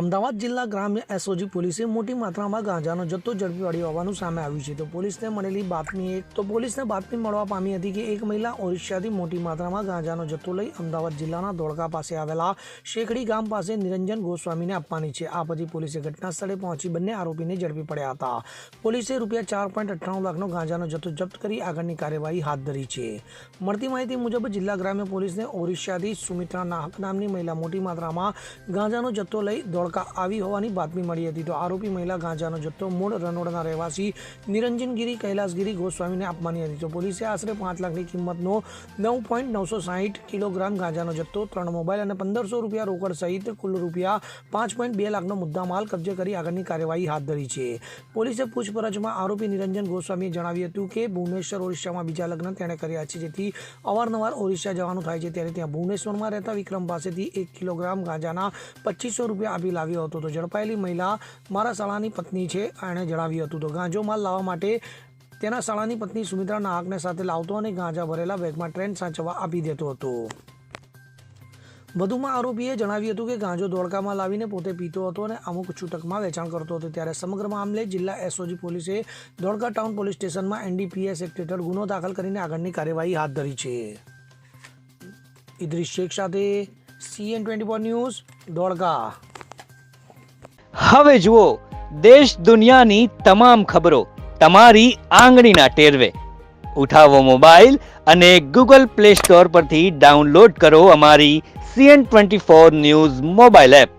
અમદાવાદ જિલ્લા ગ્રામ્ય એસઓજી પોલીસે મોટી માત્રામાં ગાંજાનો જથ્થો ઝડપી પાડ્યો હોવાનું સામે આવ્યું છે. તો પોલીસને બાતમી મળવા પામી હતી કે એક મહિલા ઓરિસ્સાથી મોટી માત્રામાં ગાંજાનો જથ્થો લઈ અમદાવાદ જિલ્લાના ધોળકા પાસે આવેલા શેખડી ગામ પાસે નિરંજન ગોસ્વામીને આપવાની છે. આ પછી પોલીસે ઘટના સ્થળે પહોંચી બંને આરોપીને ઝડપી પડ્યા હતા. પોલીસે ₹4.98 લાખનો ગાંજાનો જથ્થો જપ્ત કરી આગળની કાર્યવાહી હાથ ધરી છે. મળતી માહિતી મુજબ જિલ્લા ગ્રામ્ય પોલીસને ઓરિસ્સાથી સુમિત્રા નાહક નામની મહિલા મોટી માત્રામાં ગાંજાનો જથ્થો લઈ ધોળકા આવી હોવાની બાતમી મળી હતી. તો આરોપી મહિલા ગાંજાનો જથ્થો મૂળ રનોડના રહેવાસી નિરંજનગીરી કૈલાસગીરી ગોસ્વામીને આપવાની હતી. તો પોલીસે આશરે 5 લાખની કિંમતનો 9.960 કિલોગ્રામ ગાંજાનો જથ્થો, 3 મોબાઈલ અને ₹1500 રોકડ સહિત કુલ ₹5.2 લાખનો મુદ્દામાલ કબજે કરી આગળની કાર્યવાહી હાથ ધરી છે. પોલીસે પૂછપરછમાં આરોપી નિરંજન ગોસ્વામીએ જણાવ્યું હતું કે ભુવનેશ્વર ઓરિસ્સામાં બીજા લગ્ન તેણે કર્યા છે, જેથી અવારનવાર ઓરિસ્સા જવાનું થાય છે. ત્યારે ત્યાં ભુવનેશ્વરમાં રહેતા વિક્રમ પાસેથી 1 કિલોગ્રામ ગાંજાના ₹2500 આપી લાવ્યો હતો. તો ઝડપાયેલી મહિલા મારા શાળાની પત્ની છે, એણે જણાવ્યું હતું. તો ગાંજો માલ લાવવા માટે તેના શાળાની પત્ની સુમિત્રા નાહકને સાથે લાવતો અને ગાંજા ભરેલા બેગમાં ટ્રેન સાચવવા આપી દેતો હતો. વધુમાં આરોપીએ જણાવ્યું હતું કે ગાંજો ધોળકામાં લાવીને પોતે પીતો હતો અને અમુક છૂટકમાં વેચાણ કરતો હતો. ત્યારે સમગ્ર મામલે જિલ્લા એસઓજી પોલીસે ધોળકા ટાઉન પોલીસ સ્ટેશનમાં NDPS એક્ટ હેઠળ ગુનો દાખલ કરીને આગળની કાર્યવાહી હાથ ધરી છે. ઇદ્રીસ શેખ સાથે CN24 ન્યૂઝ, ધોળકા. હવે જુઓ દેશ દુનિયાની તમામ ખબરો તમારી આંગળીના ટેરવે. ઉઠાવો મોબાઈલ અને Google Play Store પરથી ડાઉનલોડ કરો અમારી CN24 ન્યૂઝ મોબાઈલ એપ.